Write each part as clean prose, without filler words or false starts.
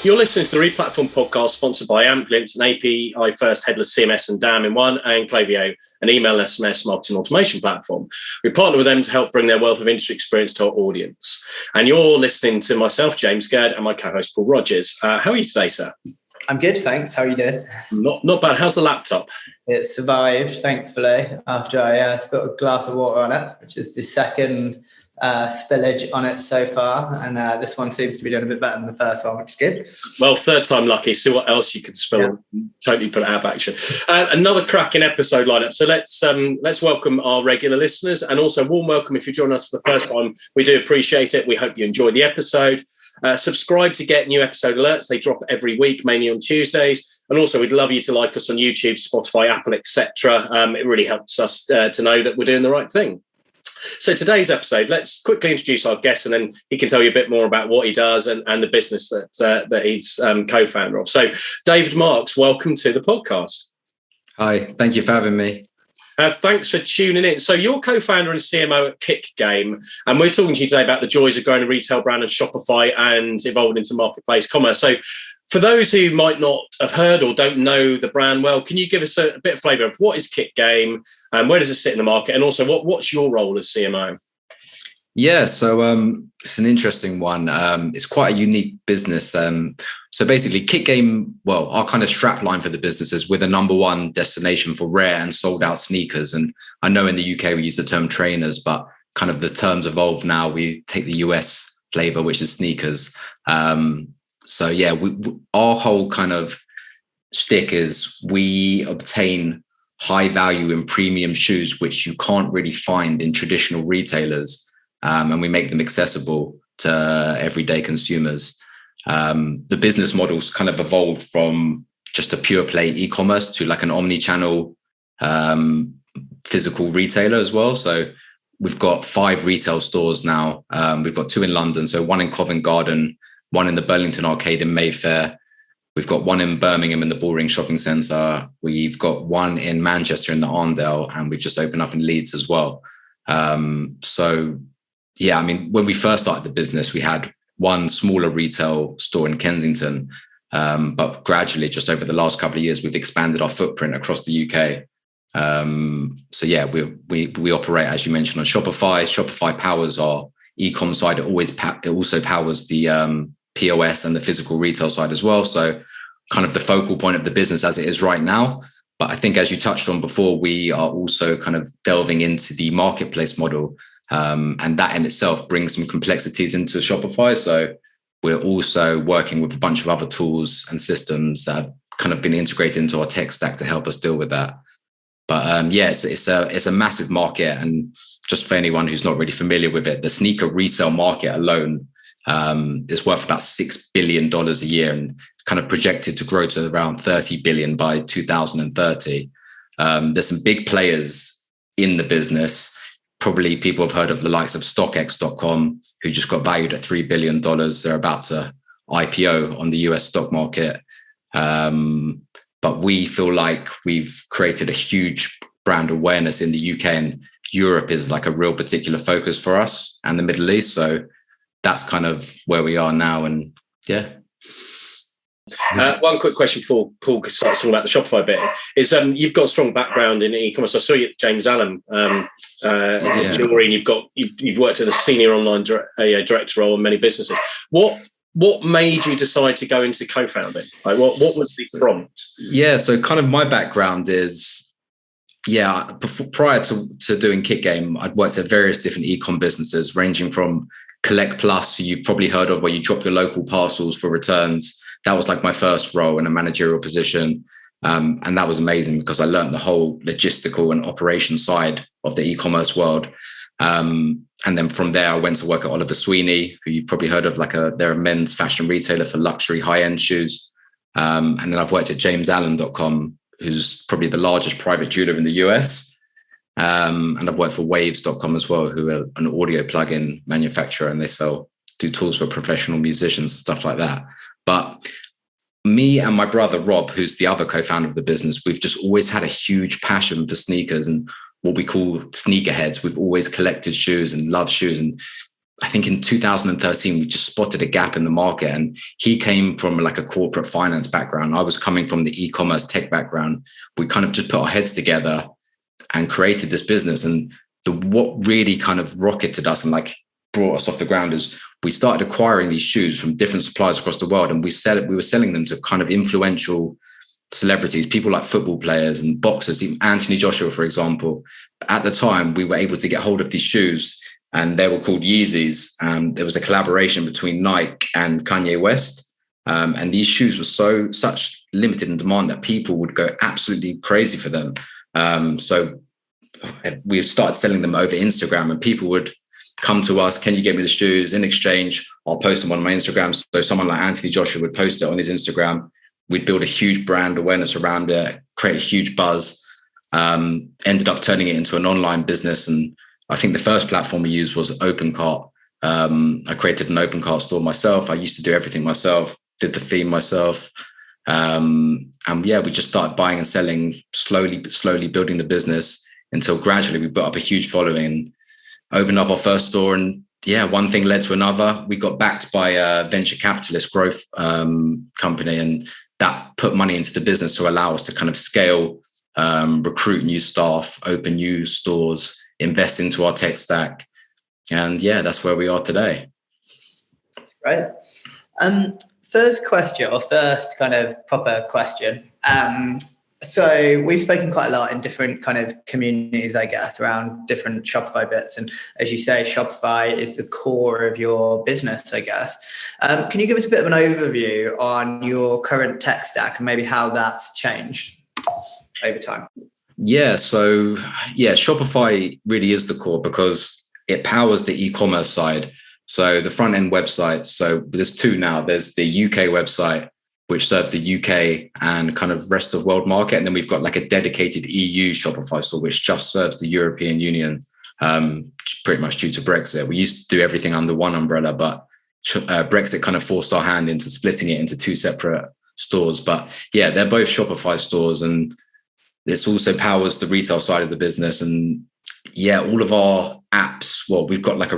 You're listening to the Replatform podcast sponsored by Ampliant, an API first headless CMS and DAM in one, and Klaviyo, an email SMS marketing automation platform. We partner with them to help bring their wealth of industry experience to our audience. And you're listening to myself, James Gerd, and my co-host, Paul Rogers. How are you today, sir? I'm good, thanks. How are you doing? Not bad. How's the laptop? It survived, thankfully, after I spilled a glass of water on it, which is the second spillage on it so far. And this one seems to be doing a bit better than the first one, which is good. Well, third time lucky. See what else you can spill and totally put it out of action. Another cracking episode lineup. So let's welcome our regular listeners, and also warm welcome if you join us for the first time. We do appreciate it. We hope you enjoy the episode. Subscribe to get new episode alerts. They drop every week, mainly on Tuesdays. And also, we'd love you to like us on YouTube, Spotify, Apple, etc. It really helps us to know that we're doing the right thing. So today's episode, let's quickly introduce our guest, and then he can tell you a bit more about what he does and the business that he's co-founder of. So David Marks, welcome to the podcast. Hi, thank you for having me. Thanks for tuning in. So you're co-founder and CMO at Kick Game, and we're talking to you today about the joys of growing a retail brand on Shopify and evolving into marketplace commerce. So for those who might not have heard or don't know the brand well, can you give us a bit of flavour of what is Kick Game and where does it sit in the market? And also, what's your role as CMO? Yeah, so it's an interesting one. It's quite a unique business. So basically, Kick Game, well, our kind of strap line for the business is we're the number one destination for rare and sold out sneakers. And I know in the UK we use the term trainers, but kind of the terms evolve now. We take the US flavour, which is sneakers. So yeah, our whole kind of shtick is we obtain high value and premium shoes, which you can't really find in traditional retailers. And we make them accessible to everyday consumers. The business model's kind of evolved from just a pure play e-commerce to like an omnichannel physical retailer as well. So we've got 5 retail stores now. We've got 2 in London, so 1 in Covent Garden, 1 in the Burlington Arcade in Mayfair. We've got 1 in Birmingham in the Bullring Shopping Centre. We've got 1 in Manchester in the Arndale, and we've just opened up in Leeds as well. So yeah, I mean, when we first started the business, we had 1 smaller retail store in Kensington. But gradually, just over the last couple of years, we've expanded our footprint across the UK. So yeah, we operate, as you mentioned, on Shopify. Shopify powers our e-com side. It also powers the POS and the physical retail side as well. So kind of the focal point of the business as it is right now. But I think, as you touched on before, we are also kind of delving into the marketplace model. And that in itself brings some complexities into Shopify. So we're also working with a bunch of other tools and systems that have kind of been integrated into our tech stack to help us deal with that. But yeah, it's a massive market. And just for anyone who's not really familiar with it, the sneaker resale market alone is worth about $6 billion a year and kind of projected to grow to around 30 billion by 2030. There's some big players in the business. Probably people have heard of the likes of StockX.com, who just got valued at $3 billion. They're about to IPO on the US stock market. But we feel like we've created a huge brand awareness in the UK, and Europe is like a real particular focus for us, and the Middle East. So that's kind of where we are now. And yeah. One quick question before Paul starts talking about the Shopify bit is you've got a strong background in e-commerce. I saw you at James Allen Jewelry, and you've worked at a senior online director role in many businesses. What made you decide to go into co-founding? Like what was the prompt? Yeah, so kind of my background is, prior to doing Kick Game, I'd worked at various different e-com businesses, ranging from Collect Plus, who you've probably heard of, where you drop your local parcels for returns. That was like my first role in a managerial position. And that was amazing because I learned the whole logistical and operation side of the e-commerce world. And then from there, I went to work at Oliver Sweeney, who you've probably heard of, they're a men's fashion retailer for luxury high-end shoes. And then I've worked at JamesAllen.com, who's probably the largest private jeweler in the US. And I've worked for Waves.com as well, who are an audio plugin manufacturer, and they do tools for professional musicians and stuff like that. But me and my brother, Rob, who's the other co-founder of the business, we've just always had a huge passion for sneakers and what we call sneakerheads. We've always collected shoes and loved shoes. And I think in 2013, we just spotted a gap in the market, and he came from like a corporate finance background. I was coming from the e-commerce tech background. We kind of just put our heads together and created this business. And what really kind of rocketed us and like brought us off the ground is we started acquiring these shoes from different suppliers across the world, and we were selling them to kind of influential celebrities, people like football players and boxers, even Anthony Joshua, for example. At the time, we were able to get hold of these shoes, and they were called Yeezys. There was a collaboration between Nike and Kanye West. And these shoes were such limited in demand that people would go absolutely crazy for them. So we started selling them over Instagram, and people would come to us, can you get me the shoes? In exchange, I'll post them on my Instagram. So someone like Anthony Joshua would post it on his Instagram. We'd build a huge brand awareness around it, create a huge buzz, ended up turning it into an online business. And I think the first platform we used was OpenCart. I created an OpenCart store myself. I used to do everything myself, did the theme myself. And yeah, we just started buying and selling, slowly building the business until gradually we built up a huge following, opened up our first store. And yeah, one thing led to another. We got backed by a venture capitalist growth company, and that put money into the business to allow us to kind of scale, recruit new staff, open new stores, invest into our tech stack. And yeah, that's where we are today. That's great. First question, or first kind of proper question. So we've spoken quite a lot in different kind of communities, I guess, around different Shopify bits. And as you say, Shopify is the core of your business, I guess. Can you give us a bit of an overview on your current tech stack and maybe how that's changed over time? Yeah, so yeah, Shopify really is the core because it powers the e-commerce side. So the front end websites, so there's two now. There's the UK website, which serves the UK and kind of rest of world market. And then we've got like a dedicated EU Shopify store, which just serves the European Union, pretty much due to Brexit. We used to do everything under one umbrella, but Brexit kind of forced our hand into splitting it into two separate stores. But yeah, they're both Shopify stores, and this also powers the retail side of the business. And yeah, all of our apps, well, we've got like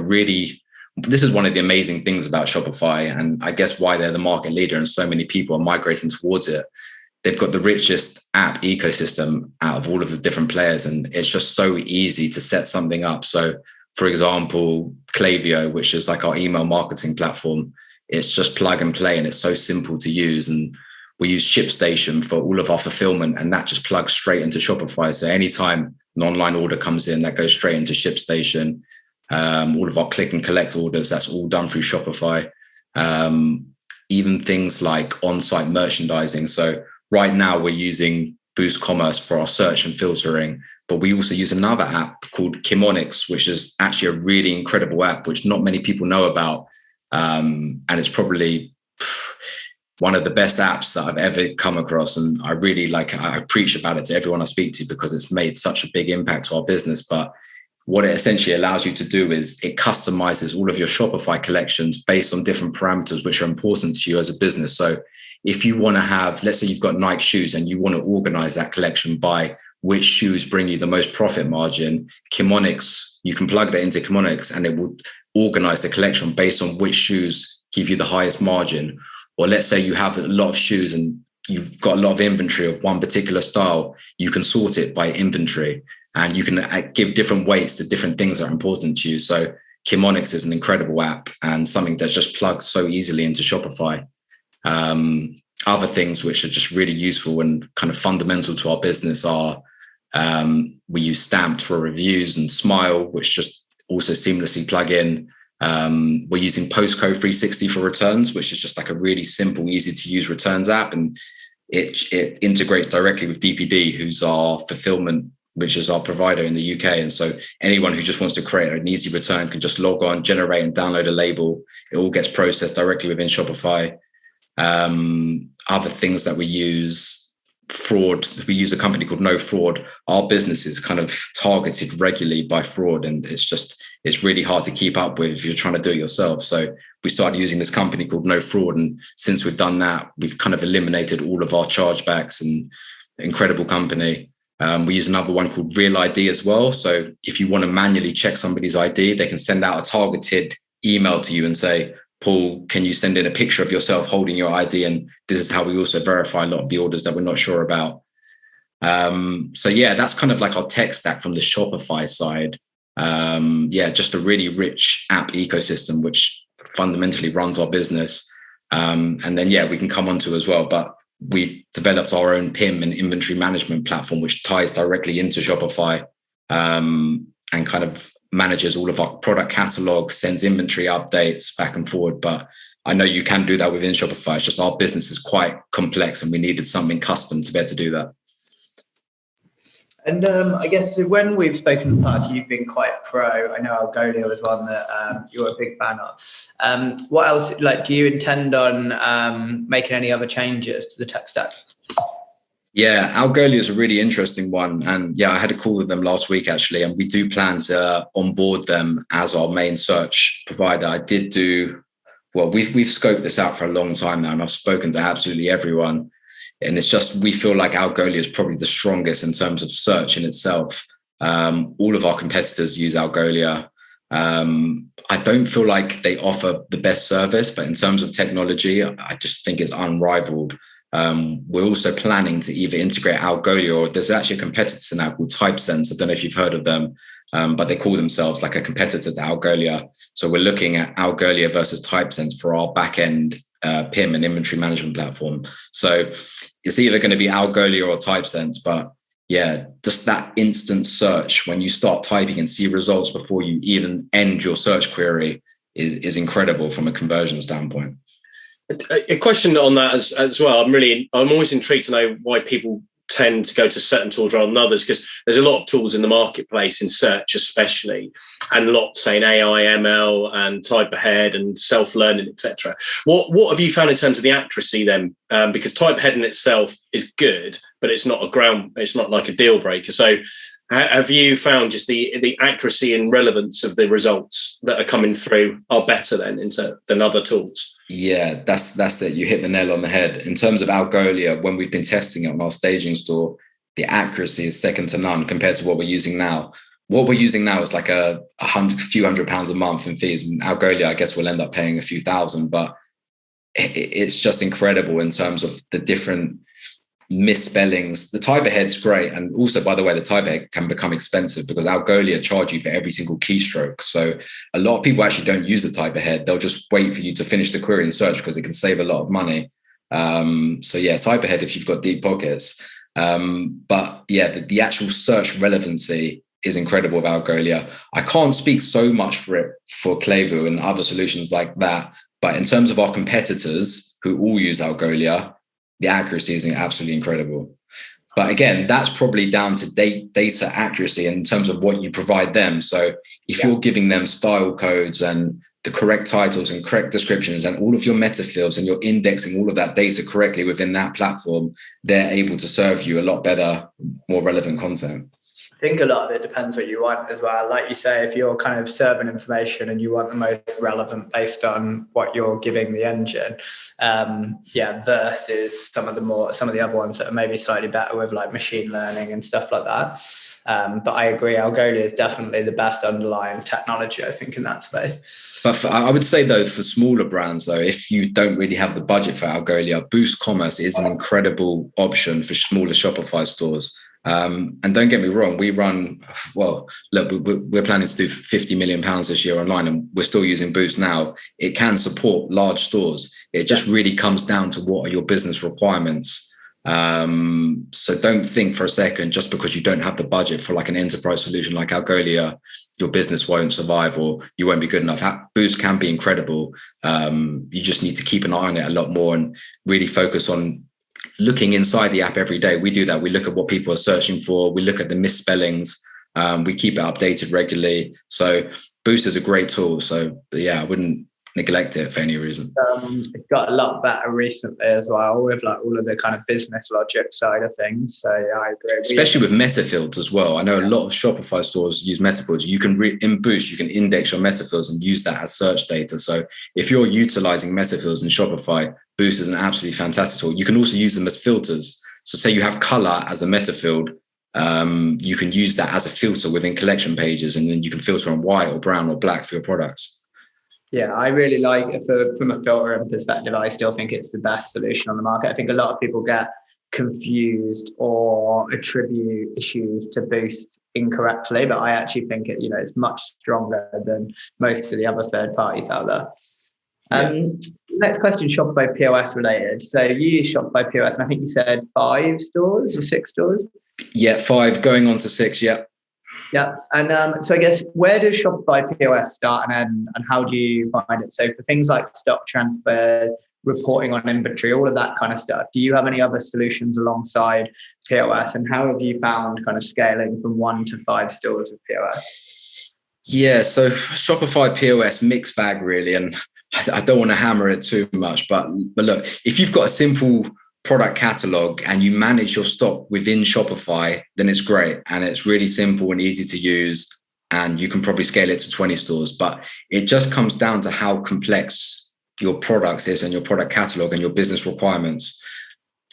this is one of the amazing things about Shopify, and I guess why they're the market leader and so many people are migrating towards it. They've got the richest app ecosystem out of all of the different players, and it's just so easy to set something up. So for example, Klaviyo, which is like our email marketing platform, it's just plug and play and it's so simple to use. And we use ShipStation for all of our fulfillment, and that just plugs straight into Shopify. So anytime an online order comes in, that goes straight into ShipStation. All of our click and collect orders, that's all done through Shopify. Even things like on-site merchandising. So right now we're using Boost Commerce for our search and filtering, but we also use another app called Chemonics, which is actually a really incredible app, which not many people know about. And it's probably one of the best apps that I've ever come across. And I really I preach about it to everyone I speak to because it's made such a big impact to our business. But what it essentially allows you to do is it customizes all of your Shopify collections based on different parameters, which are important to you as a business. So if you want to have, let's say you've got Nike shoes and you want to organize that collection by which shoes bring you the most profit margin, Chemonics, you can plug that into Chemonics and it will organize the collection based on which shoes give you the highest margin. Or let's say you have a lot of shoes and you've got a lot of inventory of one particular style, you can sort it by inventory. And you can give different weights to different things that are important to you. So Chemonics is an incredible app and something that just plugs so easily into Shopify. Other things which are just really useful and kind of fundamental to our business are we use Stamped for reviews and Smile, which just also seamlessly plug in. We're using Postcode 360 for returns, which is just like a really simple, easy to use returns app. And it integrates directly with DPD, who's our fulfillment, which is our provider in the UK. And so anyone who just wants to create an easy return can just log on, generate and download a label. It all gets processed directly within Shopify. Other things that we use, fraud. We use a company called No Fraud. Our business is kind of targeted regularly by fraud. And it's really hard to keep up with if you're trying to do it yourself. So we started using this company called No Fraud. And since we've done that, we've kind of eliminated all of our chargebacks, and incredible company. We use another one called Real ID as well. So if you want to manually check somebody's ID, they can send out a targeted email to you and say, Paul, can you send in a picture of yourself holding your ID? And this is how we also verify a lot of the orders that we're not sure about. So yeah, that's kind of like our tech stack from the Shopify side. Just a really rich app ecosystem, which fundamentally runs our business. And then, we can come on to as well, but we developed our own PIM and inventory management platform, which ties directly into Shopify, and kind of manages all of our product catalog, sends inventory updates back and forward. But I know you can do that within Shopify. It's just our business is quite complex and we needed something custom to be able to do that. And I guess when we've spoken in the past, you've been quite pro. I know Algolia was one that you're a big fan of. What else, do you intend on making any other changes to the tech stack? Yeah, Algolia is a really interesting one. And I had a call with them last week, actually, and we do plan to onboard them as our main search provider. We've scoped this out for a long time now, and I've spoken to absolutely everyone. And it's just, we feel like Algolia is probably the strongest in terms of search in itself. All of our competitors use Algolia. I don't feel like they offer the best service, but in terms of technology, I just think it's unrivaled. We're also planning to either integrate Algolia, or there's actually a competitor now called TypeSense. I don't know if you've heard of them, but they call themselves like a competitor to Algolia. So we're looking at Algolia versus TypeSense for our back-end PIM and inventory management platform. So it's either going to be Algolia or TypeSense, but just that instant search when you start typing and see results before you even end your search query is incredible from a conversion standpoint. A question on that as well. I'm always intrigued to know why people tend to go to certain tools rather than others, because there's a lot of tools in the marketplace, in search especially, and lots saying AI, ML, and type ahead and self-learning, etc. What have you found in terms of the accuracy then? Because type ahead in itself is good, but it's not like a deal breaker. So have you found just the accuracy and relevance of the results that are coming through are better then than other tools? Yeah, that's it. You hit the nail on the head. In terms of Algolia, when we've been testing it on our staging store, the accuracy is second to none compared to what we're using now. What we're using now is like a few £100 a month in fees. Algolia, I guess we'll end up paying a few thousand, but it's just incredible in terms of the different misspellings. The type ahead's great. And also, by the way, the type ahead can become expensive because Algolia charge you for every single keystroke. So a lot of people actually don't use the type ahead. They'll just wait for you to finish the query and search because it can save a lot of money. Type ahead if you've got deep pockets. The actual search relevancy is incredible with Algolia. I can't speak so much for it for Klaviyo and other solutions like that. But in terms of our competitors who all use Algolia, the accuracy is absolutely incredible. But again, that's probably down to data accuracy in terms of what you provide them. So if you're giving them style codes and the correct titles and correct descriptions and all of your meta fields and you're indexing all of that data correctly within that platform, they're able to serve you a lot better, more relevant content. I think a lot of it depends what you want as well. Like you say, if you're kind of serving information and you want the most relevant based on what you're giving the engine, versus some of the other ones that are maybe slightly better with like machine learning and stuff like that. But I agree, Algolia is definitely the best underlying technology, I think, in that space. But I would say, though, for smaller brands, though, if you don't really have the budget for Algolia, Boost Commerce is an incredible option for smaller Shopify stores. And don't get me wrong, we're planning to do £50 million this year online, and we're still using Boost now. It can support large stores. It just really comes down to what are your business requirements. So don't think for a second, just because you don't have the budget for like an enterprise solution like Algolia, your business won't survive or you won't be good enough. Boost can be incredible. You just need to keep an eye on it a lot more and really focus on looking inside the app every day. We do that. We look at what people are searching for. We look at the misspellings. We keep it updated regularly. So Boost is a great tool. So I wouldn't neglect it for any reason. It's got a lot better recently as well with like all of the kind of business logic side of things. So I agree. Especially with meta fields as well. I know a lot of Shopify stores use meta fields. You can in Boost, you can index your meta fields and use that as search data. So if you're utilizing meta fields in Shopify, Boost is an absolutely fantastic tool. You can also use them as filters. So say you have color as a meta field, you can use that as a filter within collection pages, and then you can filter on white or brown or black for your products. Yeah, I really like it from a filtering perspective. I still think it's the best solution on the market. I think a lot of people get confused or attribute issues to Boost incorrectly, but I actually think it's much stronger than most of the other third parties out there. Next question, Shopify POS related. So you use Shopify POS, and I think you said 5 stores or 6 stores. Yeah, 5 going on to 6. Yeah. Yeah. And so I guess, where does Shopify POS start and end, and how do you find it? So for things like stock transfers, reporting on inventory, all of that kind of stuff, do you have any other solutions alongside POS? And how have you found kind of scaling from 1 to 5 stores with POS? Yeah, so Shopify POS, mixed bag really. And I don't want to hammer it too much, but look, if you've got a simple product catalog and you manage your stock within Shopify, then it's great. And it's really simple and easy to use. And you can probably scale it to 20 stores. But it just comes down to how complex your products is and your product catalog and your business requirements.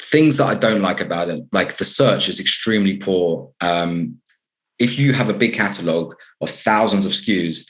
Things that I don't like about it, like the search is extremely poor. If you have a big catalog of thousands of SKUs,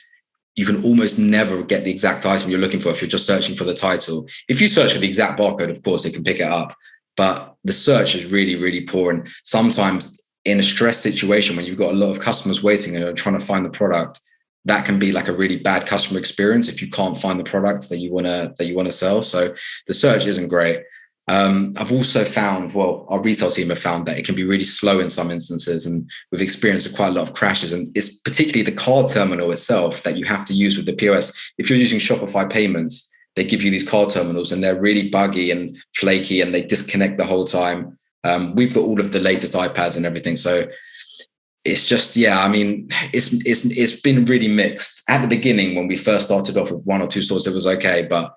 you can almost never get the exact item you're looking for if you're just searching for the title. If you search for the exact barcode, of course, it can pick it up. But the search is really, really poor. And sometimes in a stress situation, when you've got a lot of customers waiting and you're trying to find the product, that can be like a really bad customer experience if you can't find the product that you want to sell. So the search isn't great. I've also found, our retail team have found that it can be really slow in some instances, and we've experienced quite a lot of crashes. And it's particularly the card terminal itself that you have to use with the POS. If you're using Shopify payments, they give you these card terminals and they're really buggy and flaky and they disconnect the whole time. We've got all of the latest iPads and everything. So it's just, it's been really mixed. At the beginning, when we first started off with 1 or 2 stores, it was okay, but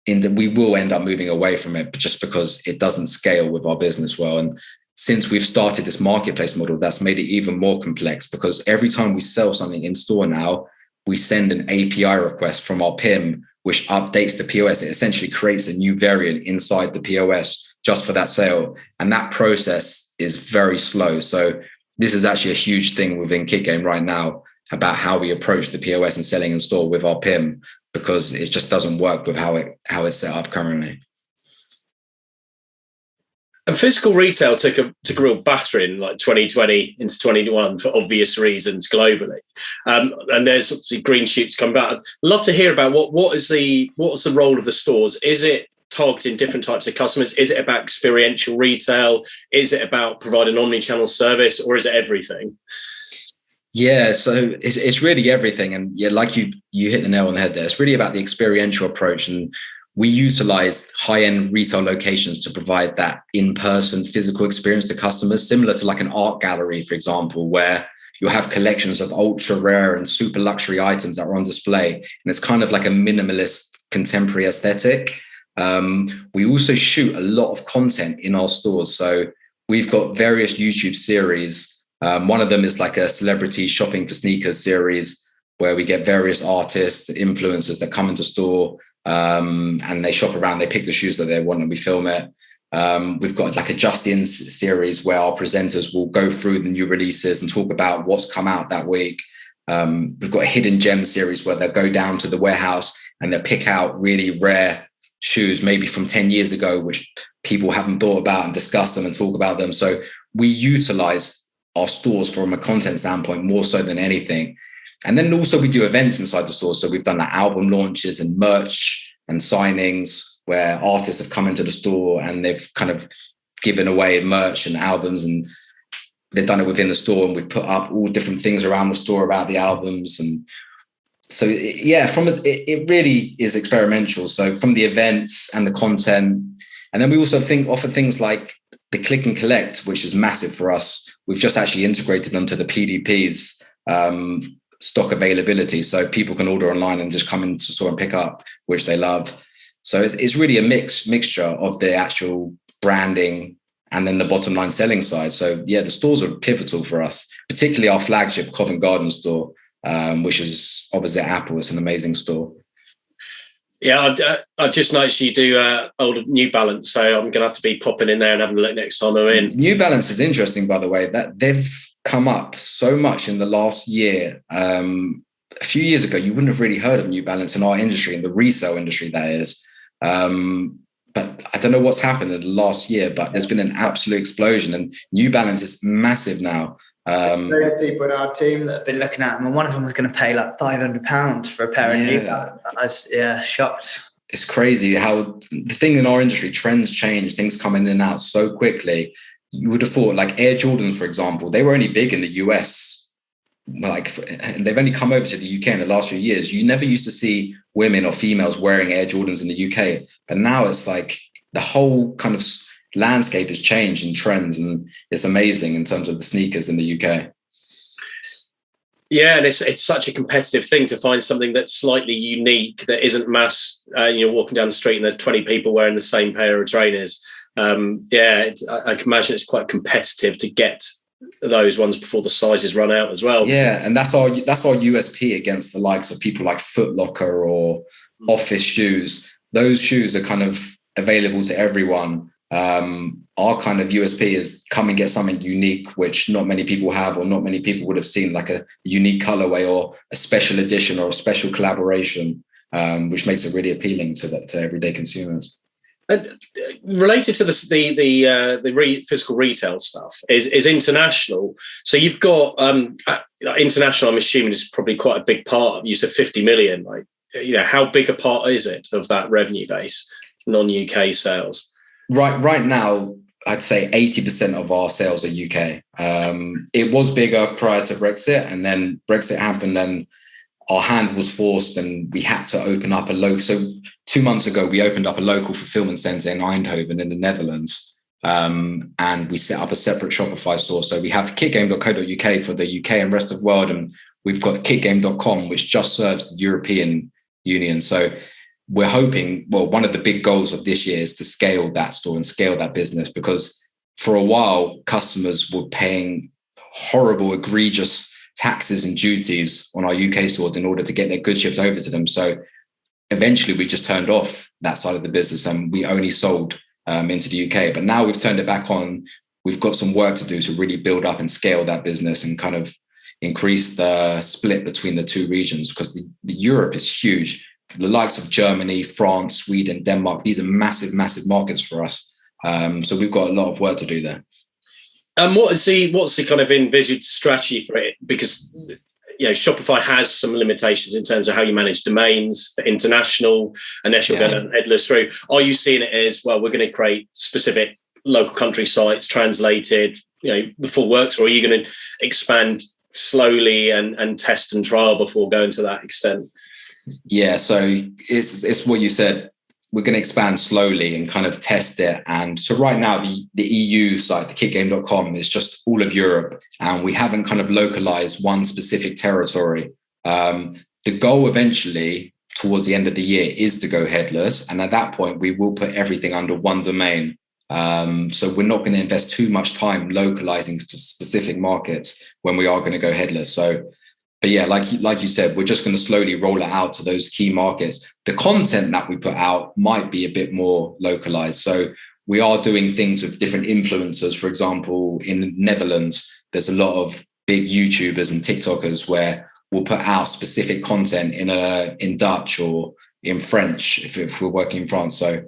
we will end up moving away from it, but just because it doesn't scale with our business well. And since we've started this marketplace model, that's made it even more complex, because every time we sell something in store now, we send an API request from our PIM, which updates the POS. It essentially creates a new variant inside the POS just for that sale. And that process is very slow. So this is actually a huge thing within KitGame right now about how we approach the POS and selling in store with our PIM, because it just doesn't work with how it's set up currently. And physical retail took a real battering like 2020 into 2021 for obvious reasons globally. And there's obviously green shoots come back. I'd love to hear about what's the role of the stores. Is it targeting different types of customers? Is it about experiential retail? Is it about providing omnichannel service, or is it everything? Yeah, so it's really everything. And yeah, like you hit the nail on the head there. It's really about the experiential approach. And we utilize high-end retail locations to provide that in-person physical experience to customers, similar to like an art gallery, for example, where you'll have collections of ultra rare and super luxury items that are on display. And it's kind of like a minimalist contemporary aesthetic. We also shoot a lot of content in our stores. So we've got various YouTube series. One of them is like a celebrity shopping for sneakers series, where we get various artists, influencers that come into store, and they shop around, they pick the shoes that they want, and we film it. We've got like a Just-In series where our presenters will go through the new releases and talk about what's come out that week. We've got a Hidden Gem series where they'll go down to the warehouse and they'll pick out really rare shoes, maybe from 10 years ago, which people haven't thought about, and discuss them and talk about them. So we utilize our stores from a content standpoint more so than anything. And then also we do events inside the store. So we've done like album launches and merch and signings where artists have come into the store and they've kind of given away merch and albums, and they've done it within the store, and we've put up all different things around the store about the albums. And so, it really is experimental. So from the events and the content, and then we also offer things like the click and collect, which is massive for us. We've just actually integrated them to the PDP's stock availability. So people can order online and just come into the store and pick up, which they love. So it's really a mixture of the actual branding and then the bottom line selling side. So yeah, the stores are pivotal for us, particularly our flagship Covent Garden store, which is opposite Apple. It's an amazing store. Yeah, I just noticed you do old New Balance, so I'm going to have to be popping in there and having a look next time I'm in. New Balance is interesting, by the way, that they've come up so much in the last year. a few years ago, you wouldn't have really heard of New Balance in our industry, in the resale industry, that is. But I don't know what's happened in the last year, but there's been an absolute explosion, and New Balance is massive now. There are people in our team that have been looking at them, and one of them was going to pay like £500 for a pair of New Balance. I was shocked. It's crazy how the thing in our industry, trends change, things come in and out so quickly. You would have thought, like Air Jordans, for example, they were only big in the US. Like, they've only come over to the UK in the last few years. You never used to see women or females wearing Air Jordans in the UK, but now it's like the whole kind of landscape has changed in trends, and it's amazing in terms of the sneakers in the UK. Yeah, and it's such a competitive thing to find something that's slightly unique, that isn't mass. You're walking down the street and there's 20 people wearing the same pair of trainers. I can imagine it's quite competitive to get those ones before the sizes run out as well. Yeah, and that's our USP against the likes of people like Foot Locker or Office Shoes. Those shoes are kind of available to everyone. Our kind of USP is come and get something unique, which not many people have, or not many people would have seen, like a unique colorway or a special edition or a special collaboration, which makes it really appealing to everyday consumers. And related to the physical retail stuff is international. So you've got international. I'm assuming is probably quite a big part. You said 50 million. Like, how big a part is it of that revenue base, non-UK sales? Right now, I'd say 80% of our sales are UK. It was bigger prior to Brexit, and then Brexit happened, and our hand was forced, and we had to open up a local. So 2 months ago, we opened up a local fulfillment center in Eindhoven in the Netherlands, and we set up a separate Shopify store. So we have kitgame.co.uk for the UK and rest of the world, and we've got kitgame.com, which just serves the European Union. So we're hoping, one of the big goals of this year is to scale that store and scale that business, because for a while, customers were paying horrible, egregious taxes and duties on our UK stores in order to get their goods shipped over to them. So eventually we just turned off that side of the business, and we only sold into the UK. But now we've turned it back on. We've got some work to do to really build up and scale that business and kind of increase the split between the two regions, because the Europe is huge. The likes of Germany, France, Sweden, Denmark, these are massive, massive markets for us. So we've got a lot of work to do there. And what's the kind of envisaged strategy for it? Because Shopify has some limitations in terms of how you manage domains for international, unless you're going to Headless through. Are you seeing it as, we're going to create specific local country sites, translated, the full works, or are you going to expand slowly and test and trial before going to that extent? Yeah, so it's what you said. We're going to expand slowly and kind of test it. And so right now, the EU site, the kitgame.com, is just all of Europe. And we haven't kind of localized one specific territory. The goal eventually, towards the end of the year, is to go headless. And at that point, we will put everything under one domain. So we're not going to invest too much time localizing specific markets when we are going to go headless. But yeah, like you said, we're just going to slowly roll it out to those key markets. The content that we put out might be a bit more localized. So we are doing things with different influencers. For example, in the Netherlands, there's a lot of big YouTubers and TikTokers where we'll put out specific content in Dutch or in French if we're working in France. So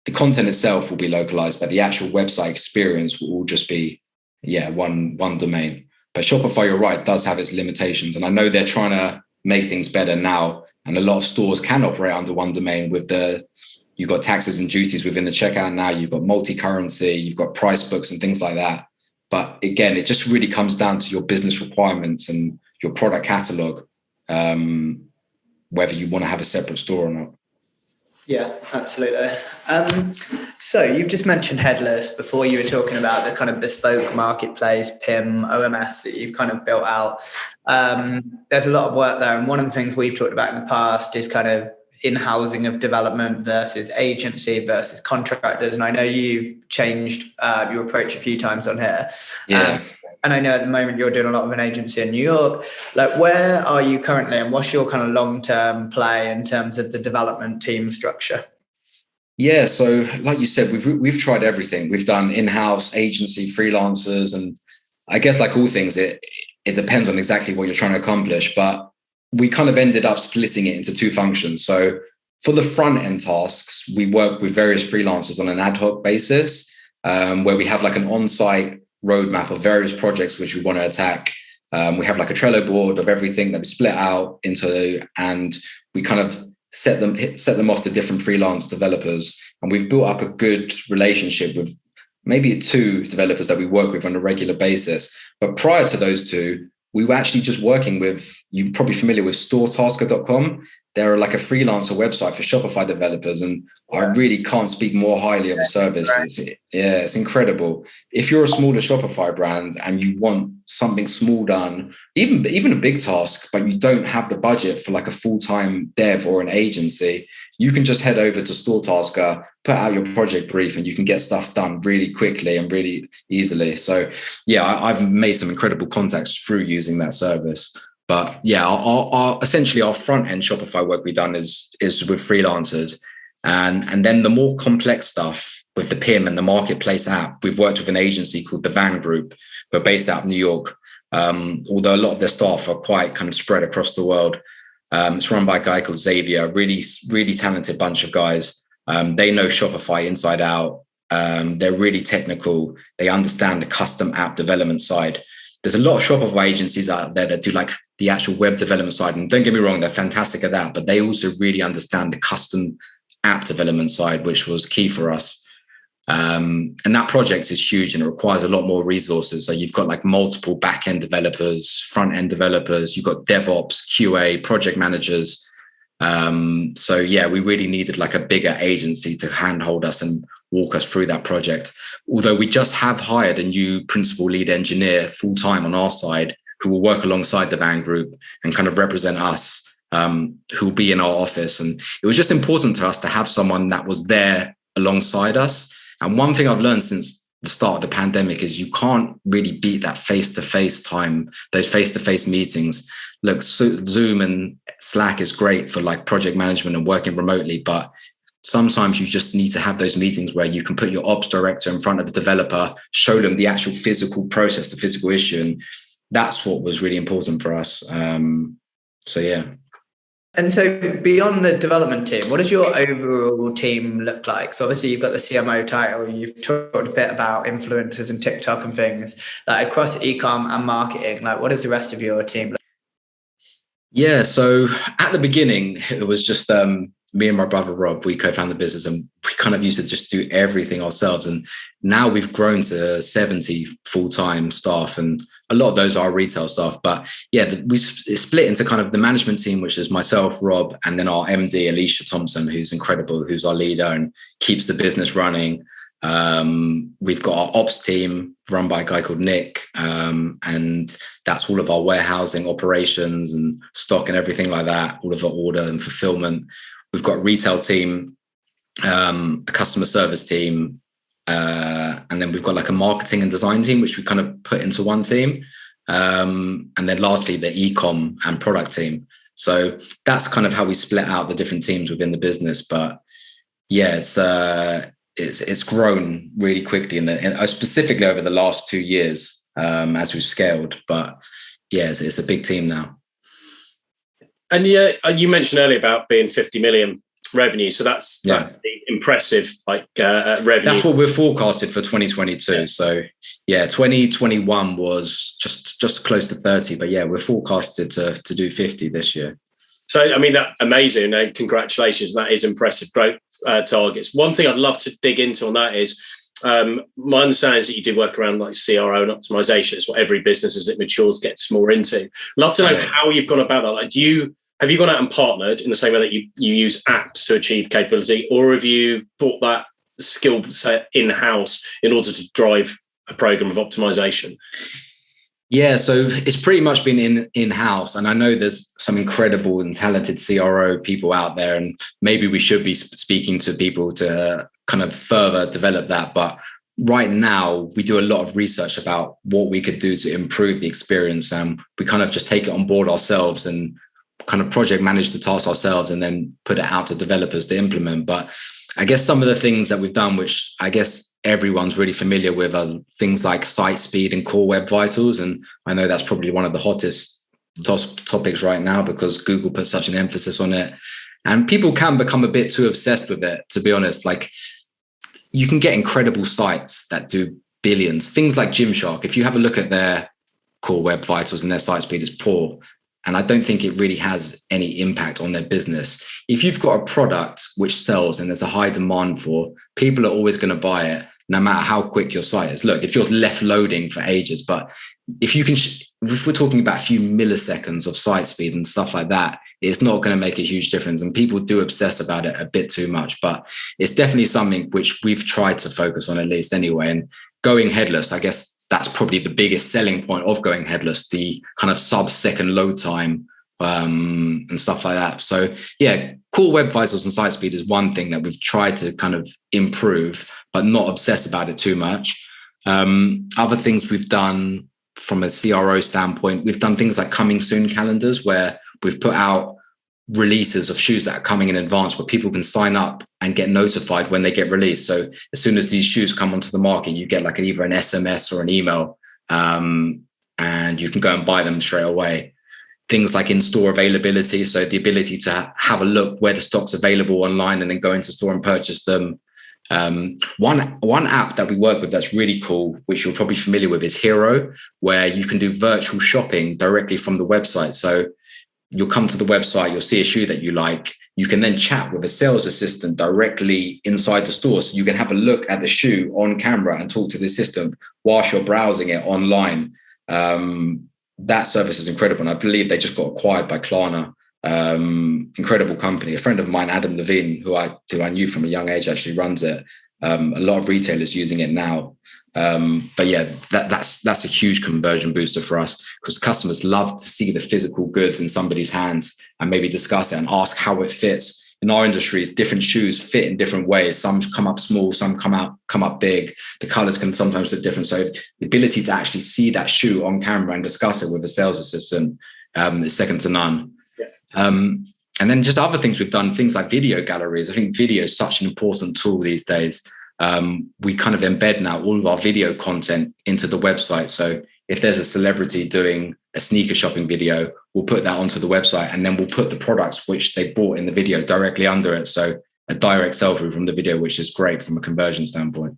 the content itself will be localized, but the actual website experience will all just be, one domain. But Shopify, you're right, does have its limitations. And I know they're trying to make things better now. And a lot of stores can operate under one domain you've got taxes and duties within the checkout now. You've got multi-currency, you've got price books and things like that. But again, it just really comes down to your business requirements and your product catalog, whether you want to have a separate store or not. Yeah, absolutely. So you've just mentioned Headless. Before, you were talking about the kind of bespoke marketplace, PIM, OMS that you've kind of built out. There's a lot of work there. And one of the things we've talked about in the past is kind of in-housing of development versus agency versus contractors. And I know you've changed your approach a few times on here. Yeah. And I know at the moment you're doing a lot of an agency in New York. Like, where are you currently, and what's your kind of long-term play in terms of the development team structure? Yeah, so like you said, we've tried everything. We've done in-house, agency, freelancers, and I guess like all things, it depends on exactly what you're trying to accomplish. But we kind of ended up splitting it into two functions. So for the front end tasks, we work with various freelancers on an ad hoc basis, where we have like an on-site roadmap of various projects which we want to attack. We have like a Trello board of everything that we split out into, and we kind of set them off to different freelance developers. And we've built up a good relationship with maybe 2 developers that we work with on a regular basis. But prior to those 2, we were actually just working with, you're probably familiar with storetasker.com. They're like a freelancer website for Shopify developers. And I really can't speak more highly of the service. It's incredible. If you're a smaller Shopify brand and you want something small done, even a big task, but you don't have the budget for like a full-time dev or an agency, you can just head over to StoreTasker, put out your project brief, and you can get stuff done really quickly and really easily. So yeah, I've made some incredible contacts through using that service. But yeah, essentially our front end Shopify work we've done is with freelancers. And then the more complex stuff with the PIM and the marketplace app, we've worked with an agency called the Van Group, who are based out of New York. Although a lot of their staff are quite kind of spread across the world. It's run by a guy called Xavier, really, really talented bunch of guys. They know Shopify inside out. They're really technical. They understand the custom app development side. There's a lot of Shopify agencies out there that do like the actual web development side. And don't get me wrong, they're fantastic at that, but they also really understand the custom app development side, which was key for us. And that project is huge and it requires a lot more resources. So you've got like multiple back-end developers, front-end developers, you've got DevOps, QA, project managers. So yeah, we really needed like a bigger agency to handhold us and walk us through that project. Although we just have hired a new principal lead engineer full-time on our side who will work alongside the Van Group and kind of represent us, who will be in our office. And it was just important to us to have someone that was there alongside us. And one thing I've learned since the start of the pandemic is you can't really beat that face-to-face time, those face-to-face meetings. Look, Zoom and Slack is great for like project management and working remotely, but sometimes you just need to have those meetings where you can put your ops director in front of the developer, show them the actual physical process, the physical issue. And that's what was really important for us. So, yeah. And so beyond the development team, what does your overall team look like? So obviously you've got the CMO title, you've talked a bit about influencers and TikTok and things, like across ecom and marketing, like what does the rest of your team look like? Yeah, so at the beginning, it was just me and my brother, Rob, we co-founded the business and we kind of used to just do everything ourselves. And now we've grown to 70 full-time staff and a lot of those are retail staff. But yeah, we split into kind of the management team, which is myself, Rob, and then our MD, Alicia Thompson, who's incredible, who's our leader and keeps the business running. We've got our ops team run by a guy called Nick, and that's all of our warehousing operations and stock and everything like that, all of our order and fulfillment. We've got a retail team, a customer service team, and then we've got like a marketing and design team, which we kind of put into one team. And then lastly, the e-com and product team. So that's kind of how we split out the different teams within the business. But yeah, it's grown really quickly, specifically over the last 2 years as we've scaled. But yeah, it's a big team now. And yeah, you mentioned earlier about being 50 million revenue. So that's impressive, revenue. That's what we're forecasted for 2022. Yeah. So yeah, 2021 was just close to 30, but yeah, we're forecasted to do 50 this year. So, I mean, that's amazing. And congratulations. That is impressive growth targets. One thing I'd love to dig into on that is my understanding is that you do work around like CRO and optimization. It's what every business as it matures gets more into. Love to know how you've gone about that. Like, have you gone out and partnered in the same way that you use apps to achieve capability, or have you brought that skill set in-house in order to drive a program of optimization? Yeah, so it's pretty much been in-house. And I know there's some incredible and talented CRO people out there, and maybe we should be speaking to people to kind of further develop that. But right now, we do a lot of research about what we could do to improve the experience. And we kind of just take it on board ourselves and kind of project manage the task ourselves and then put it out to developers to implement. But I guess some of the things that we've done, which I guess everyone's really familiar with, are things like site speed and core web vitals. And I know that's probably one of the hottest topics right now because Google puts such an emphasis on it. And people can become a bit too obsessed with it, to be honest. Like, you can get incredible sites that do billions. Things like Gymshark, if you have a look at their core web vitals and their site speed is poor, and I don't think it really has any impact on their business. If you've got a product which sells and there's a high demand for, people are always going to buy it, no matter how quick your site is. Look, if you're left loading for ages, but if you can, if we're talking about a few milliseconds of site speed and stuff like that, it's not going to make a huge difference. And people do obsess about it a bit too much, but it's definitely something which we've tried to focus on at least anyway. And going headless, I guess that's probably the biggest selling point of going headless, the kind of sub-second load time and stuff like that. So yeah, core web vitals and site speed is one thing that we've tried to kind of improve, but not obsess about it too much. Other things we've done from a CRO standpoint, we've done things like coming soon calendars where we've put out releases of shoes that are coming in advance where people can sign up and get notified when they get released. So as soon as these shoes come onto the market, you get like either an SMS or an email, and you can go and buy them straight away. Things like in-store availability, so the ability to have a look where the stock's available online and then go into store and purchase them. One app that we work with that's really cool, which you're probably familiar with, is Hero, where you can do virtual shopping directly from the website. So you'll come to the website, you'll see a shoe that you like. You can then chat with a sales assistant directly inside the store. So you can have a look at the shoe on camera and talk to the assistant whilst you're browsing it online. That service is incredible. And I believe they just got acquired by Klarna. Incredible company. A friend of mine, Adam Levine, who I knew from a young age, actually runs it. A lot of retailers using it now. But yeah, that's a huge conversion booster for us because customers love to see the physical goods in somebody's hands and maybe discuss it and ask how it fits. In our industries, different shoes fit in different ways. Some come up small, some come up big. The colors can sometimes look different. So the ability to actually see that shoe on camera and discuss it with a sales assistant is second to none. Yeah. And then just other things we've done, things like video galleries. I think video is such an important tool these days. We kind of embed now all of our video content into the website. So if there's a celebrity doing a sneaker shopping video, we'll put that onto the website and then we'll put the products which they bought in the video directly under it. So a direct sell-through from the video, which is great from a conversion standpoint.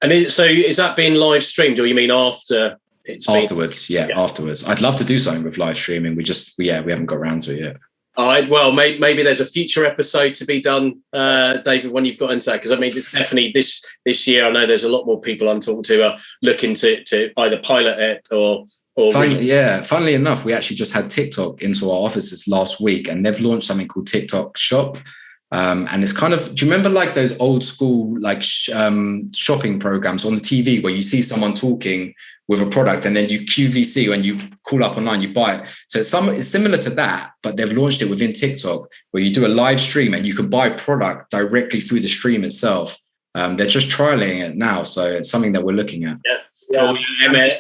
And is that being live streamed, or you mean after it's afterwards? Yeah, afterwards. I'd love to do something with live streaming. We haven't got around to it yet. All right. Well, maybe there's a future episode to be done, David, when you've got into that. Because I mean, it's definitely this year. I know there's a lot more people I'm talking to are looking to either pilot it or. Funnily enough, we actually just had TikTok into our offices last week, and they've launched something called TikTok Shop. And it's kind of, do you remember like those old school shopping programs on the TV where you see someone talking with a product and then you QVC when you call up online, you buy it. So it's similar to that, but they've launched it within TikTok where you do a live stream and you can buy product directly through the stream itself. They're just trialing it now. So it's something that we're looking at. Yeah. Cool.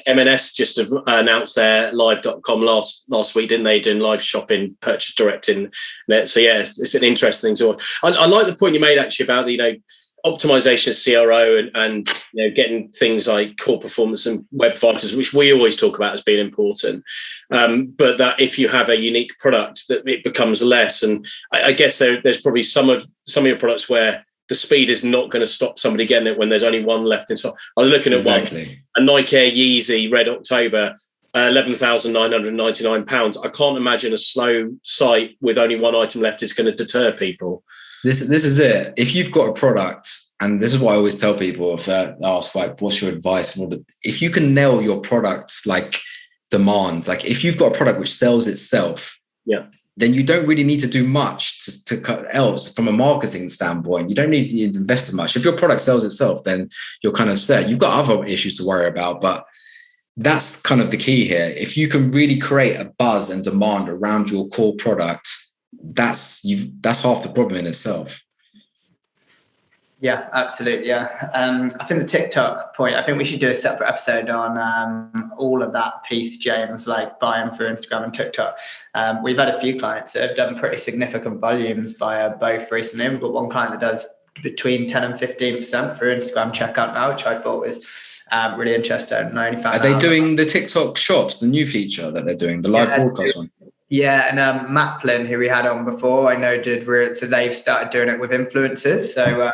M&S just announced their live.com last week, didn't they? Doing live shopping, purchase direct in net. So yeah, it's an interesting thing to watch. I like the point you made actually about the optimization of CRO and getting things like core performance and web vitals, which we always talk about as being important. But that if you have a unique product, that it becomes less. And I guess there's probably some of your products where the speed is not going to stop somebody getting it when there's only one left in stock. I was looking at a Nike Air Yeezy Red October, £11,999. I can't imagine a slow site with only one item left is going to deter people. This is it. If you've got a product, and this is what I always tell people if they ask, like, what's your advice? If you can nail your product's like demand, like if you've got a product which sells itself, then you don't really need to do much to else from a marketing standpoint. You don't need to invest much. If your product sells itself, then you're kind of set. You've got other issues to worry about, but that's kind of the key here. If you can really create a buzz and demand around your core product, that's half the problem in itself. Yeah, absolutely. Yeah. I think the TikTok point, I think we should do a separate episode on all of that piece, James, like buying through Instagram and TikTok. We've had a few clients that have done pretty significant volumes via both recently. We've got one client that does between 10 and 15% for Instagram checkout now, which I thought was really interesting. And I only found Are they doing the TikTok shops, the new feature that they're doing, the live broadcast one? Yeah, and Maplin, who we had on before, I know so they've started doing it with influencers. So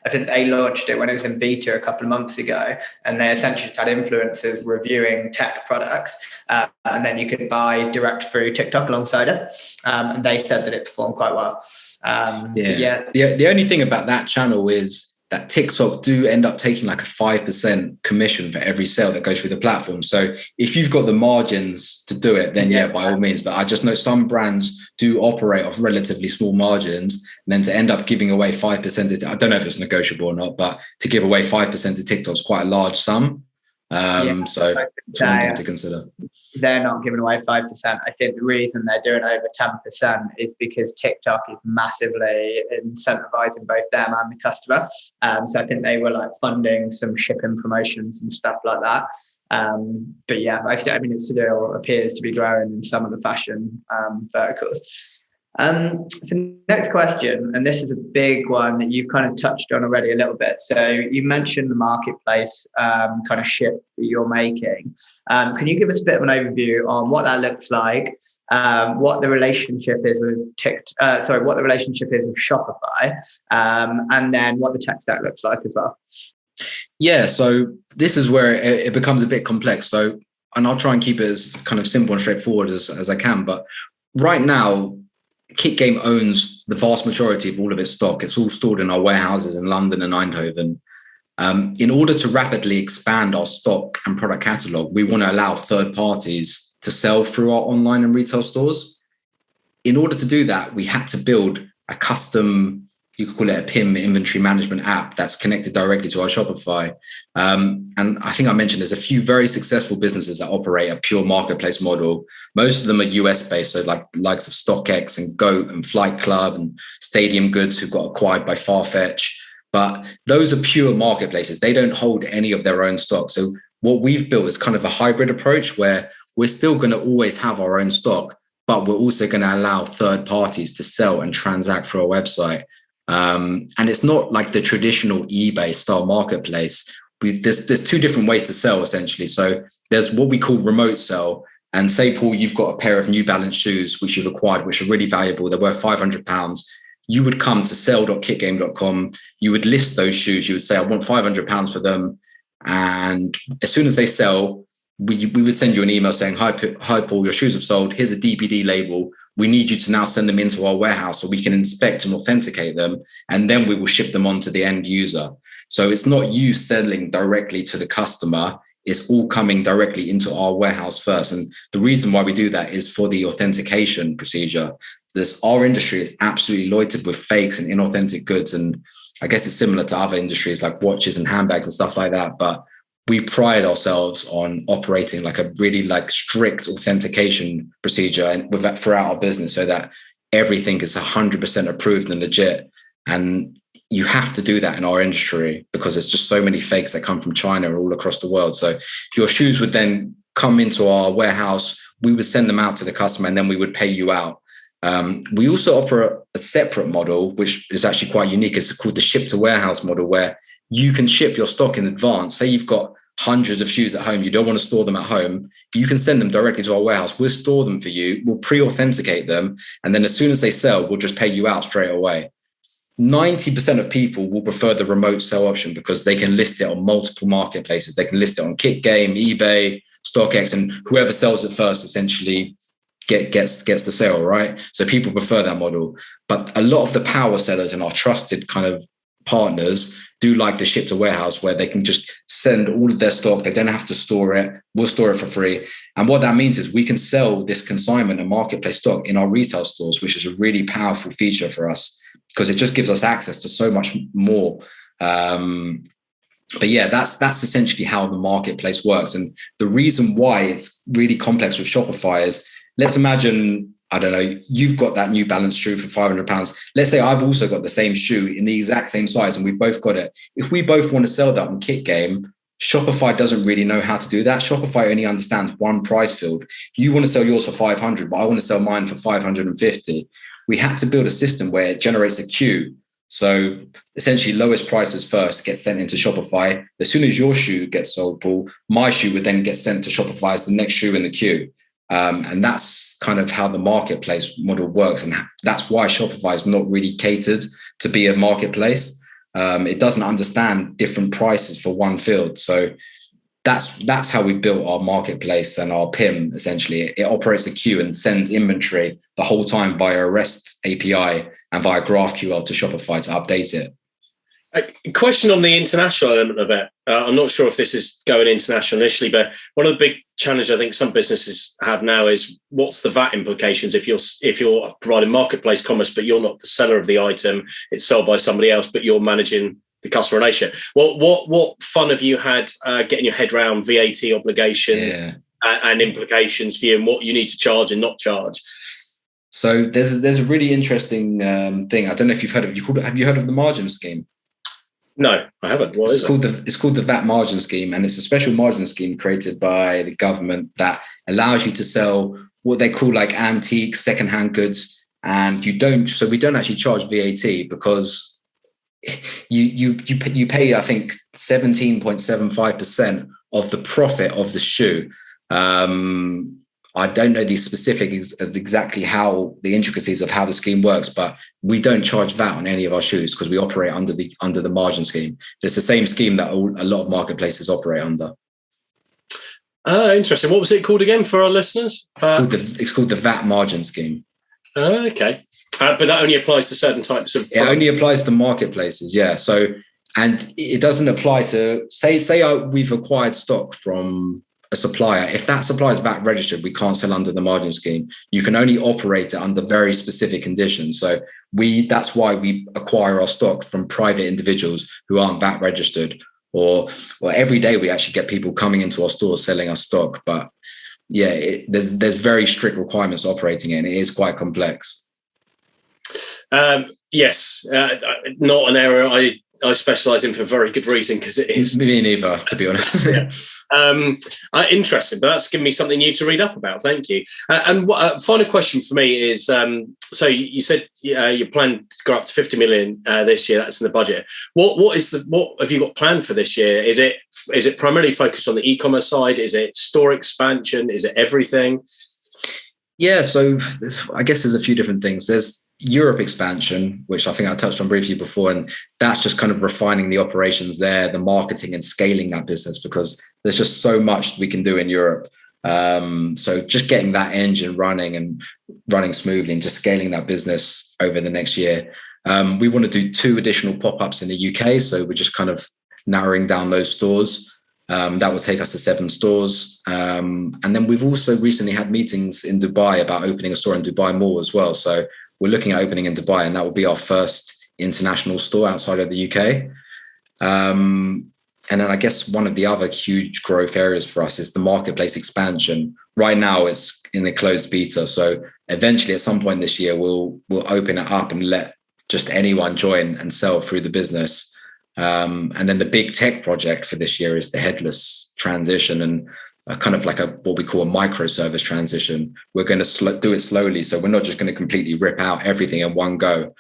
I think they launched it when it was in beta a couple of months ago, and they essentially just had influencers reviewing tech products, and then you could buy direct through TikTok alongside it. And they said that it performed quite well. The only thing about that channel is that TikTok do end up taking like a 5% commission for every sale that goes through the platform. So if you've got the margins to do it, then by all means. But I just know some brands do operate off relatively small margins, and then to end up giving away 5%, I don't know if it's negotiable or not, but to give away 5% to TikTok is quite a large sum. So it's one thing to consider. They're not giving away 5%. I think the reason they're doing over 10% is because TikTok is massively incentivizing both them and the customer. So I think they were like funding some shipping promotions and stuff like that. But yeah, I mean, it still appears to be growing in some of the fashion verticals. The next question, and this is a big one that you've kind of touched on already a little bit. So you mentioned the marketplace kind of shift that you're making. Can you give us a bit of an overview on what that looks like, what the relationship is with what the relationship is with Shopify, and then what the tech stack looks like as well? Yeah, so this is where it becomes a bit complex. So, and I'll try and keep it as kind of simple and straightforward as I can. But right now, Kit Game owns the vast majority of all of its stock. It's all stored in our warehouses in London and Eindhoven. In order to rapidly expand our stock and product catalog, we want to allow third parties to sell through our online and retail stores. In order to do that, we had to build a custom, you could call it a PIM, inventory management app, that's connected directly to our Shopify. And I think I mentioned there's a few very successful businesses that operate a pure marketplace model. Most of them are US based, so like the likes of StockX and Goat and Flight Club and Stadium Goods, who got acquired by Farfetch. But those are pure marketplaces. They don't hold any of their own stock. So what we've built is kind of a hybrid approach where we're still going to always have our own stock, but we're also going to allow third parties to sell and transact through our website. And it's not like the traditional eBay style marketplace. There's two different ways to sell essentially. So there's what we call remote sell. And say, Paul, you've got a pair of New Balance shoes, which you've acquired, which are really valuable. They're worth £500. You would come to sell.kitgame.com. You would list those shoes. You would say, I want £500 for them. And as soon as they sell, we would send you an email saying, hi, Paul, your shoes have sold. Here's a DPD label. We need you to now send them into our warehouse so we can inspect and authenticate them. And then we will ship them on to the end user. So it's not you selling directly to the customer. It's all coming directly into our warehouse first. And the reason why we do that is for the authentication procedure. Our industry is absolutely loaded with fakes and inauthentic goods. And I guess it's similar to other industries like watches and handbags and stuff like that. But we pride ourselves on operating like a really strict authentication procedure and with that throughout our business, so that everything is 100% approved and legit. And you have to do that in our industry because there's just so many fakes that come from China all across the world. So your shoes would then come into our warehouse. We would send them out to the customer and then we would pay you out. We also offer a separate model, which is actually quite unique. It's called the ship to warehouse model, where you can ship your stock in advance. Say you've got hundreds of shoes at home. You don't want to store them at home. You can send them directly to our warehouse. We'll store them for you. We'll pre-authenticate them. And then as soon as they sell, we'll just pay you out straight away. 90% of people will prefer the remote sell option because they can list it on multiple marketplaces. They can list it on Kit Game, eBay, StockX, and whoever sells it first essentially gets the sale, right? So people prefer that model. But a lot of the power sellers and our trusted kind of partners do like the ship to warehouse, where they can just send all of their stock. They don't have to store it. We'll store it for free. And what that means is we can sell this consignment and marketplace stock in our retail stores, which is a really powerful feature for us because it just gives us access to so much more. But yeah, that's essentially how the marketplace works. And the reason why it's really complex with Shopify is, let's imagine, I don't know, you've got that New Balance shoe for £500. Let's say I've also got the same shoe in the exact same size and we've both got it. If we both want to sell that on Kit Game, Shopify doesn't really know how to do that. Shopify only understands one price field. You want to sell yours for 500, but I want to sell mine for 550. We had to build a system where it generates a queue. So essentially lowest prices first get sent into Shopify. As soon as your shoe gets sold, Paul, my shoe would then get sent to Shopify as the next shoe in the queue. And that's kind of how the marketplace model works. And that's why Shopify is not really catered to be a marketplace. It doesn't understand different prices for one field. So that's how we built our marketplace and our PIM. Essentially, it operates a queue and sends inventory the whole time via a REST API and via GraphQL to Shopify to update it. A question on the international element of it. I'm not sure if this is going international initially, but one of the big challenges I think some businesses have now is what's the VAT implications if you're providing marketplace commerce, but you're not the seller of the item, it's sold by somebody else, but you're managing the customer relationship. What fun have you had getting your head around VAT obligations and implications for you, and what you need to charge and not charge? So there's a really interesting thing. I don't know if you've heard of it. Have you heard of the margin scheme? No, I haven't. What is it? It's called the VAT margin scheme, and it's a special margin scheme created by the government that allows you to sell what they call like antique secondhand goods, and we don't actually charge VAT because you pay, I think, 17.75% of the profit of the shoe. I don't know the specifics of exactly how the intricacies of how the scheme works, but we don't charge VAT on any of our shoes because we operate under the margin scheme. It's the same scheme that a lot of marketplaces operate under. Interesting. What was it called again for our listeners? It's called the VAT margin scheme. Okay. But that only applies to certain types of... It only applies to marketplaces, yeah. So, and it doesn't apply to, say we've acquired stock from a supplier. If that supplier is VAT registered, we can't sell under the margin scheme. You can only operate it under very specific conditions. So that's why we acquire our stock from private individuals who aren't VAT registered. Or every day we actually get people coming into our stores selling us stock. But yeah, there's very strict requirements operating it, and it is quite complex. Yes, not an area I specialise in for very good reason, because it is. Me neither, to be honest. Yeah. Interesting, but that's given me something new to read up about. Thank you. And final question for me is: so you said you plan to go up to 50 million this year. That's in the budget. What have you got planned for this year? Is it primarily focused on the e-commerce side? Is it store expansion? Is it everything? Yeah, so I guess there's a few different things. There's Europe expansion, which I think I touched on briefly before, and that's just kind of refining the operations there, the marketing and scaling that business, because there's just so much we can do in Europe. So just getting that engine running smoothly and just scaling that business over the next year. We want to do 2 additional pop-ups in the UK, so we're just kind of narrowing down those stores. That will take us to 7 stores. And then we've also recently had meetings in Dubai about opening a store in Dubai Mall as well. So we're looking at opening in Dubai, and that will be our first international store outside of the UK. And then I guess one of the other huge growth areas for us is the marketplace expansion. Right now it's in a closed beta. So eventually at some point this year, we'll open it up and let just anyone join and sell through the business. And then the big tech project for this year is the Headless transition, and kind of like what we call a microservice transition. We're going to do it slowly. So we're not just going to completely rip out everything in one go.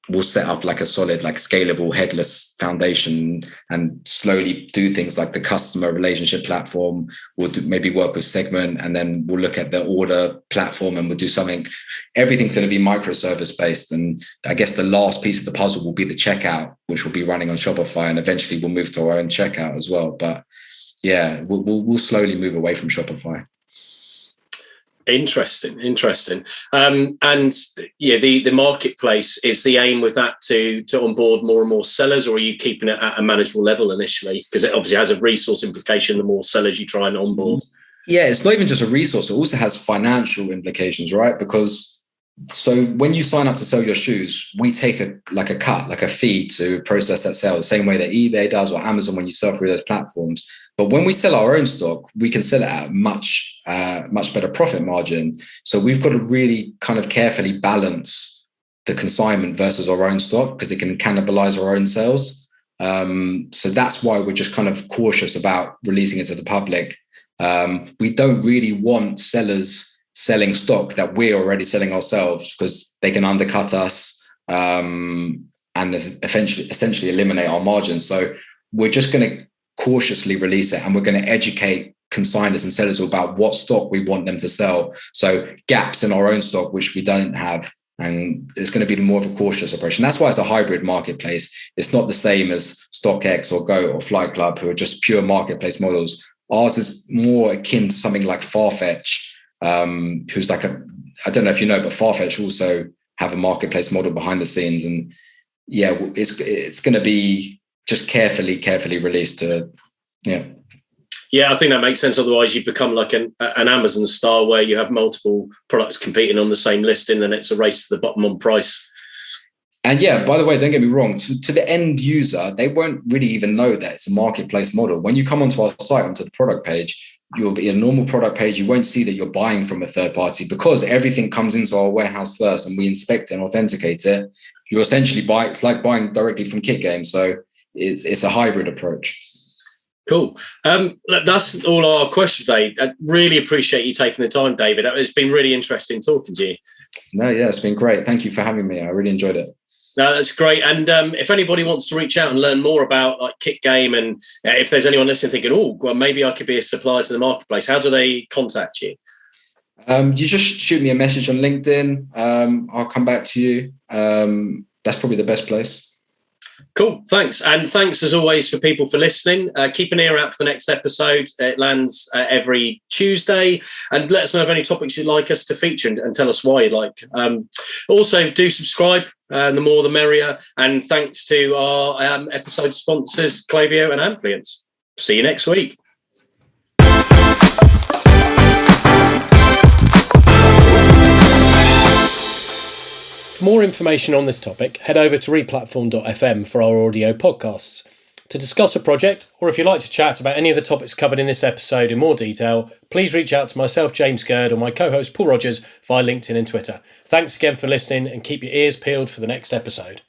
We'll set up like a solid, like scalable headless foundation and slowly do things like the customer relationship platform. We'll maybe work with Segment, and then we'll look at the order platform, and we'll do something. Everything's going to be microservice based. And I guess the last piece of the puzzle will be the checkout, which will be running on Shopify. And eventually we'll move to our own checkout as well. But yeah, we'll slowly move away from Shopify. Interesting. And yeah, the marketplace, is the aim with that to onboard more and more sellers, or are you keeping it at a manageable level initially? Because it obviously has a resource implication the more sellers you try and onboard. Yeah, it's not even just a resource, it also has financial implications, right? Because so when you sign up to sell your shoes, we take a fee to process that sale, the same way that eBay does or Amazon when you sell through those platforms. But when we sell our own stock, we can sell it at a much better profit margin. So we've got to really kind of carefully balance the consignment versus our own stock, because it can cannibalize our own sales. So that's why we're just kind of cautious about releasing it to the public. We don't really want sellers selling stock that we're already selling ourselves, because they can undercut us. and essentially eliminate our margins. So we're just going to cautiously release it, and we're going to educate consigners and sellers about what stock we want them to sell. So gaps in our own stock, which we don't have. And it's going to be more of a cautious approach. And that's why it's a hybrid marketplace. It's not the same as StockX or Go or Flight Club, who are just pure marketplace models. Ours is more akin to something like Farfetch, who's like I don't know if you know, but Farfetch also have a marketplace model behind the scenes. And yeah, it's going to be just carefully released to, Yeah, I think that makes sense. Otherwise, you become like an Amazon style where you have multiple products competing on the same listing, and it's a race to the bottom on price. And yeah, by the way, don't get me wrong, to the end user, they won't really even know that it's a marketplace model. When you come onto our site, onto the product page, you'll be a normal product page. You won't see that you're buying from a third party, because everything comes into our warehouse first and we inspect it and authenticate it. You essentially buy, it's like buying directly from Kit Game. So it's a hybrid approach. Cool. That's all our questions today. I really appreciate you taking the time, David. It's been really interesting talking to you. No, yeah, it's been great. Thank you for having me. I really enjoyed it. No, that's great. And if anybody wants to reach out and learn more about like Kit Game, and if there's anyone listening thinking, oh, well, maybe I could be a supplier to the marketplace, how do they contact you? You just shoot me a message on LinkedIn. I'll come back to you. That's probably the best place. Cool. Thanks. And thanks as always for people for listening. Keep an ear out for the next episode. It lands every Tuesday, and let us know of any topics you'd like us to feature, and tell us why you'd like. Also do subscribe. The more the merrier. And thanks to our episode sponsors, Klaviyo and Ampliance. See you next week. For more information on this topic, head over to replatform.fm for our audio podcasts. To discuss a project, or if you'd like to chat about any of the topics covered in this episode in more detail, please reach out to myself, James Gurd, or my co-host Paul Rogers via LinkedIn and Twitter. Thanks again for listening, and keep your ears peeled for the next episode.